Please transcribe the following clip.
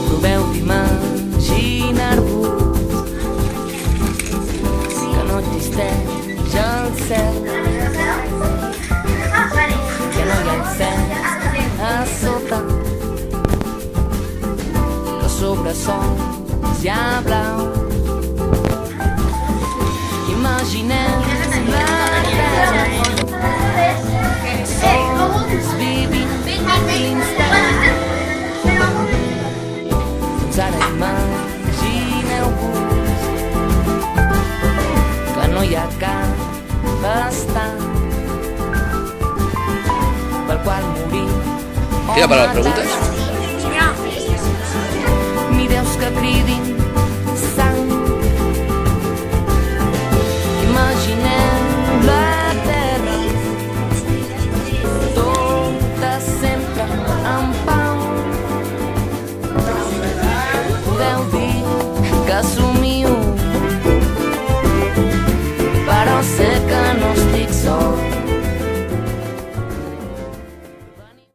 Proveu d'imaginar-vos que no existeix el cel, que no hi ha incendis a sota, que sobre sols hi ha blau. Imagineu la terra sols vivint l'instant. Doncs ara imagineu-vos que no hi ha cap estat pel qual morir. Tira para las preguntas. Ni veus que cridin